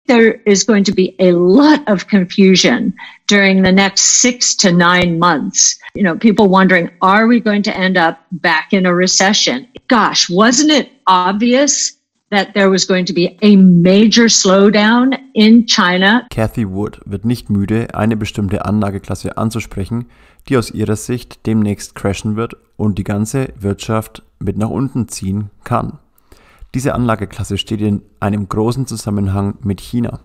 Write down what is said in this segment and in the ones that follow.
there is going to be a lot of confusion during the next 6 to 9 months. You know, people wondering, are we going to end up back in a recession? Gosh, wasn't it obvious that there was going to be a major slowdown in China? Cathie Wood wird nicht müde, eine bestimmte Anlageklasse anzusprechen, die aus ihrer Sicht demnächst crashen wird und die ganze Wirtschaft mit nach unten ziehen kann. Diese Anlageklasse steht in einem großen Zusammenhang mit China.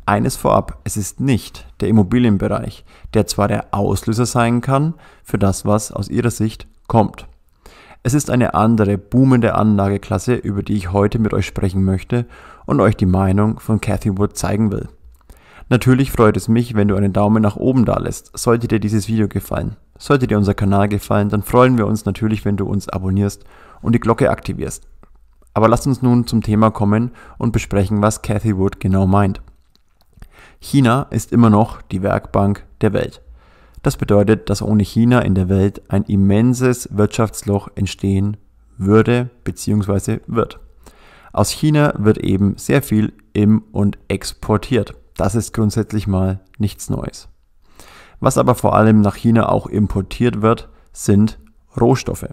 Eines vorab, es ist nicht der Immobilienbereich, der zwar der Auslöser sein kann für das, was aus ihrer Sicht kommt. Es ist eine andere, boomende Anlageklasse, über die ich heute mit euch sprechen möchte und euch die Meinung von Cathie Wood zeigen will. Natürlich freut es mich, wenn du einen Daumen nach oben da lässt, sollte dir dieses Video gefallen. Sollte dir unser Kanal gefallen, dann freuen wir uns natürlich, wenn du uns abonnierst und die Glocke aktivierst. Aber lasst uns nun zum Thema kommen und besprechen, was Cathie Wood genau meint. China ist immer noch die Werkbank der Welt. Das bedeutet, dass ohne China in der Welt ein immenses Wirtschaftsloch entstehen würde bzw. wird. Aus China wird eben sehr viel im und exportiert. Das ist grundsätzlich mal nichts Neues. Was aber vor allem nach China auch importiert wird, sind Rohstoffe.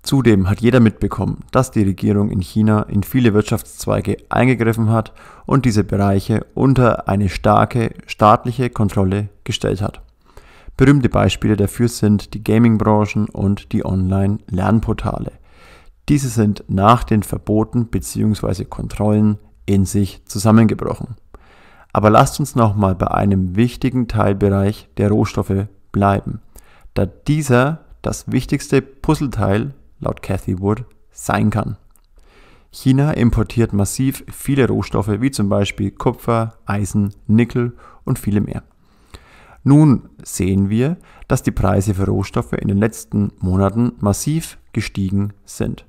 Zudem hat jeder mitbekommen, dass die Regierung in China in viele Wirtschaftszweige eingegriffen hat und diese Bereiche unter eine starke staatliche Kontrolle gestellt hat. Berühmte Beispiele dafür sind die Gaming-Branchen und die Online-Lernportale. Diese sind nach den Verboten bzw. Kontrollen in sich zusammengebrochen. Aber lasst uns nochmal bei einem wichtigen Teilbereich der Rohstoffe bleiben, da dieser das wichtigste Puzzleteil laut Cathie Wood sein kann. China importiert massiv viele Rohstoffe wie zum Beispiel Kupfer, Eisen, Nickel und viele mehr. Nun sehen wir, dass die Preise für Rohstoffe in den letzten Monaten massiv gestiegen sind.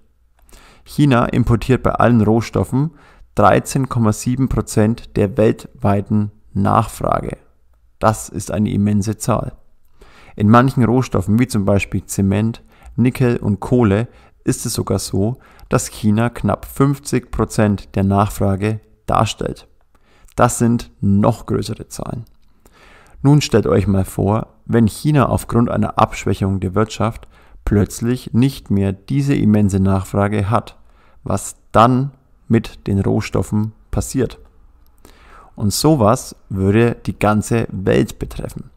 China importiert bei allen Rohstoffen 13,7% der weltweiten Nachfrage. Das ist eine immense Zahl. In manchen Rohstoffen wie zum Beispiel Zement, Nickel und Kohle ist es sogar so, dass China knapp 50% der Nachfrage darstellt. Das sind noch größere Zahlen. Nun stellt euch mal vor, wenn China aufgrund einer Abschwächung der Wirtschaft plötzlich nicht mehr diese immense Nachfrage hat, was dann mit den Rohstoffen passiert. Und sowas würde die ganze Welt betreffen.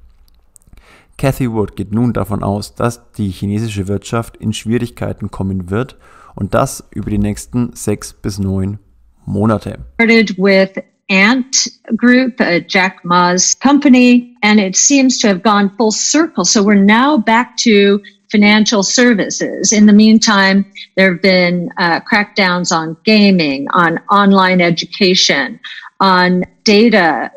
Cathie Wood geht nun davon aus, dass die chinesische Wirtschaft in Schwierigkeiten kommen wird und das über die nächsten 6 bis 9 Monate. With Ant Group, Jack Ma's company, and it seems to have gone full circle. So we're now back to financial services. In the meantime, there have been crackdowns on gaming, on online education, on data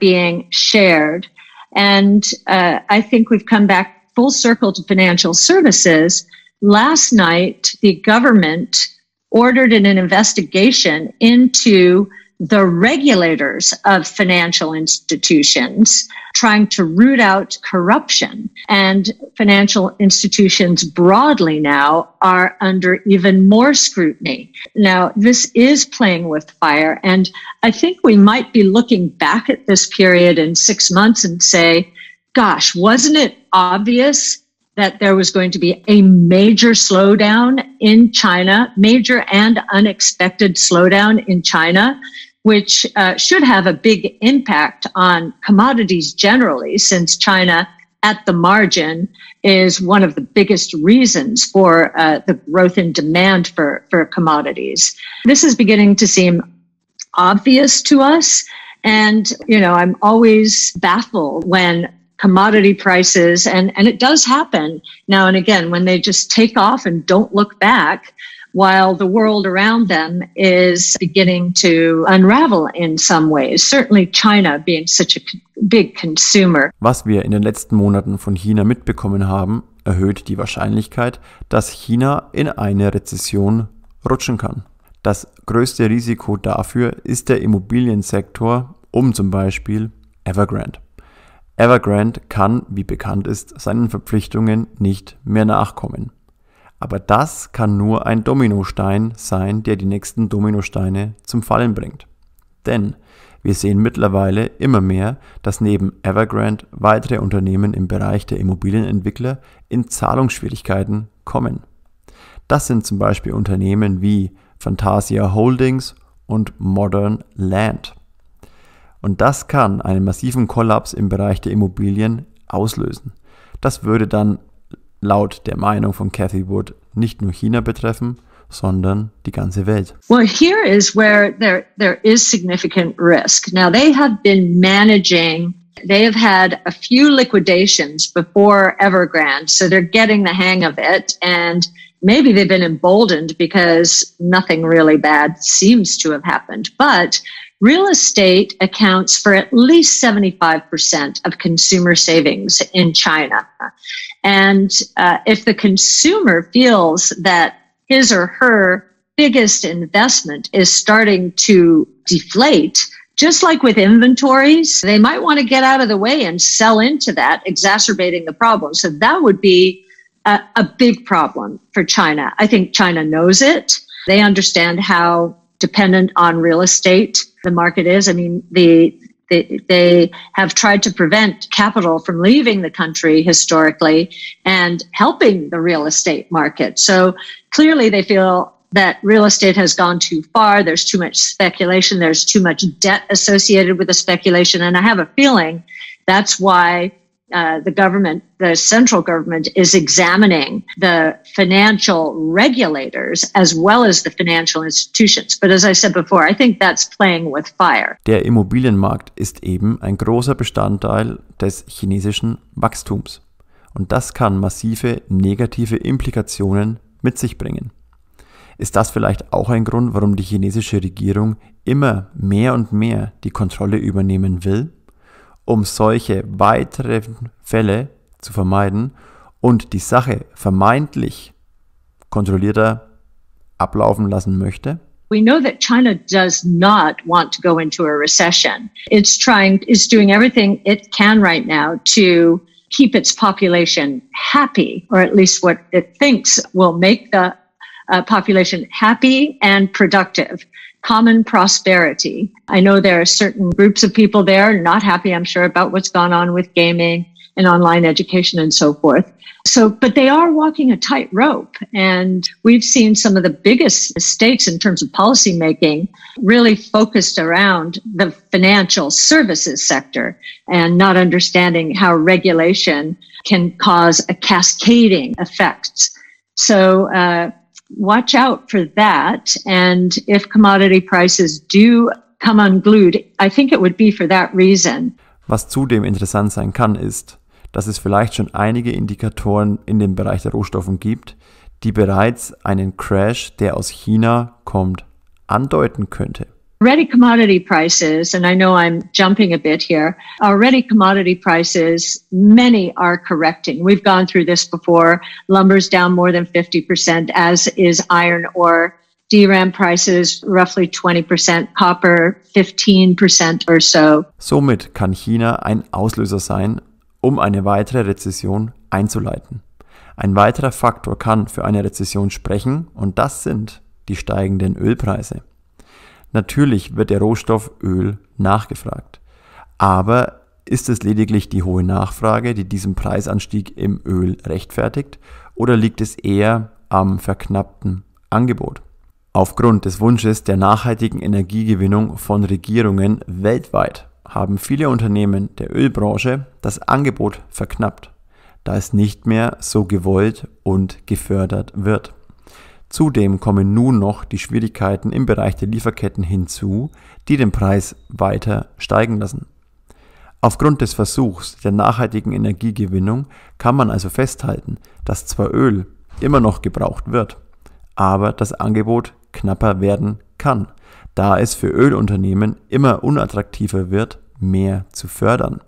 being shared. And I think we've come back full circle to financial services. Last night, the government ordered an investigation into the regulators of financial institutions, trying to root out corruption. And financial institutions broadly now are under even more scrutiny. Now, this is playing with fire. And I think we might be looking back at this period in 6 months and say, gosh, wasn't it obvious that there was going to be a major slowdown in China, major and unexpected slowdown in China, which should have a big impact on commodities generally, since China at the margin is one of the biggest reasons for the growth in demand for commodities. This is beginning to seem obvious to us. And, you know, I'm always baffled when commodity prices, and it does happen now and again, when they just take off and don't look back, while the world around them is beginning to unravel in some ways. Certainly China being such a big consumer. Was wir in den letzten Monaten von China mitbekommen haben, erhöht die Wahrscheinlichkeit, dass China in eine Rezession rutschen kann. Das größte Risiko dafür ist der Immobiliensektor, zum Beispiel Evergrande. Evergrande kann, wie bekannt ist, seinen Verpflichtungen nicht mehr nachkommen. Aber das kann nur ein Dominostein sein, der die nächsten Dominosteine zum Fallen bringt. Denn Wir sehen mittlerweile immer mehr, dass neben Evergrande weitere Unternehmen im Bereich der Immobilienentwickler in Zahlungsschwierigkeiten kommen. Das sind zum Beispiel Unternehmen wie Fantasia Holdings und Modern Land. Und das kann einen massiven Kollaps im Bereich der Immobilien auslösen. Das würde dann laut der Meinung von Cathie Wood nicht nur China betreffen, sondern die ganze Welt. Well, here is where there is significant risk. Now, they have been managing, they have had a few liquidations before Evergrande, so they're getting the hang of it. And maybe they've been emboldened because nothing really bad seems to have happened. But real estate accounts for at least 75% of consumer savings in China. And if the consumer feels that his or her biggest investment is starting to deflate, just like with inventories, they might want to get out of the way and sell into that, exacerbating the problem. So that would be a big problem for China. I think China knows it. They understand how dependent on real estate the market is. I mean, they have tried to prevent capital from leaving the country historically and helping the real estate market. So clearly they feel that real estate has gone too far. There's too much speculation. There's too much debt associated with the speculation. And I have a feeling that's why the central government is examining the financial regulators as well as the financial institutions. But as I said before, I think that's playing with fire. Der Immobilienmarkt ist eben ein großer Bestandteil des chinesischen Wachstums. Und das kann massive negative Implikationen mit sich bringen. Ist das vielleicht auch ein Grund, warum die chinesische Regierung immer mehr und mehr die Kontrolle übernehmen will, um solche weiteren Fälle zu vermeiden und die Sache vermeintlich kontrollierter ablaufen lassen möchte? We know that China does not want to go into a recession. It's doing everything it can right now to keep its population happy, or at least what it thinks will make the population happy and productive. Common prosperity. I know there are certain groups of people there not happy, I'm sure, about what's gone on with gaming and online education and so forth. But they are walking a tight rope. And we've seen some of the biggest mistakes in terms of policymaking really focused around the financial services sector and not understanding how regulation can cause a cascading effect. So, watch out for that. And if commodity prices do come unglued, I think it would be for that reason. Was zudem interessant sein kann, ist, dass es vielleicht schon einige Indikatoren in dem Bereich der Rohstoffen gibt, die bereits einen Crash, der aus China kommt, andeuten könnte. Already commodity prices, and I know I'm jumping a bit here, already commodity prices, many are correcting. We've gone through this before. Lumber's down more than 50%, as is iron ore. DRAM prices roughly 20%, copper 15% or so. Somit kann China ein Auslöser sein, um eine weitere Rezession einzuleiten. Ein weiterer Faktor kann für eine Rezession sprechen und das sind die steigenden Ölpreise. Natürlich wird der Rohstoff Öl nachgefragt. Aber ist es lediglich die hohe Nachfrage, die diesen Preisanstieg im Öl rechtfertigt, oder liegt es eher am verknappten Angebot? Aufgrund des Wunsches der nachhaltigen Energiegewinnung von Regierungen weltweit haben viele Unternehmen der Ölbranche das Angebot verknappt, da es nicht mehr so gewollt und gefördert wird. Zudem kommen nun noch die Schwierigkeiten im Bereich der Lieferketten hinzu, die den Preis weiter steigen lassen. Aufgrund des Versuchs der nachhaltigen Energiegewinnung kann man also festhalten, dass zwar Öl immer noch gebraucht wird, aber das Angebot knapper werden kann, da es für Ölunternehmen immer unattraktiver wird, mehr zu fördern.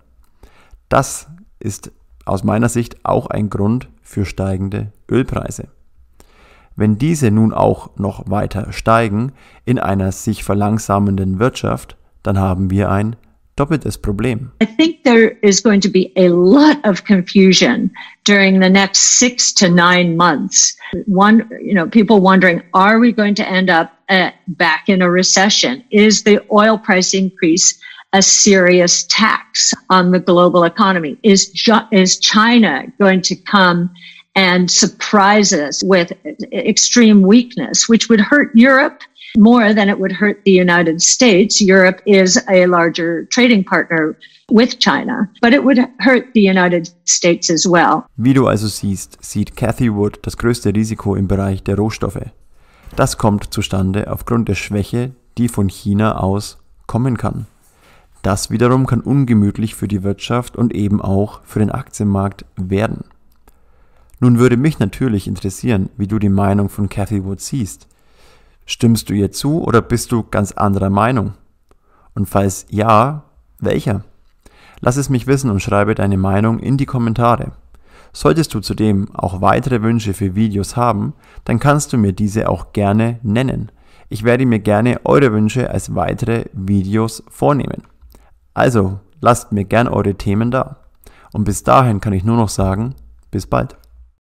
Das ist aus meiner Sicht auch ein Grund für steigende Ölpreise. Wenn diese nun auch noch weiter steigen in einer sich verlangsamenden Wirtschaft, dann haben wir ein doppeltes Problem. I think there is going to be a lot of confusion during the next 6 to 9 months. People wondering, are we going to end up back in a recession? Is the oil price increase a serious tax on the global economy? Is China going to come and surprise us with extreme weakness, which would hurt Europe more than it would hurt the United States? Europe is a larger trading partner with China, but it would hurt the United States as well. Wie du also siehst, sieht Cathie Wood das größte Risiko im Bereich der Rohstoffe. Das kommt zustande aufgrund der Schwäche, die von China aus kommen kann. Das wiederum kann ungemütlich für die Wirtschaft und eben auch für den Aktienmarkt werden. Nun würde mich natürlich interessieren, wie du die Meinung von Cathie Wood siehst. Stimmst du ihr zu oder bist du ganz anderer Meinung? Und falls ja, welcher? Lass es mich wissen und schreibe deine Meinung in die Kommentare. Solltest du zudem auch weitere Wünsche für Videos haben, dann kannst du mir diese auch gerne nennen. Ich werde mir gerne eure Wünsche als weitere Videos vornehmen. Also, lasst mir gerne eure Themen da. Und bis dahin kann ich nur noch sagen, bis bald.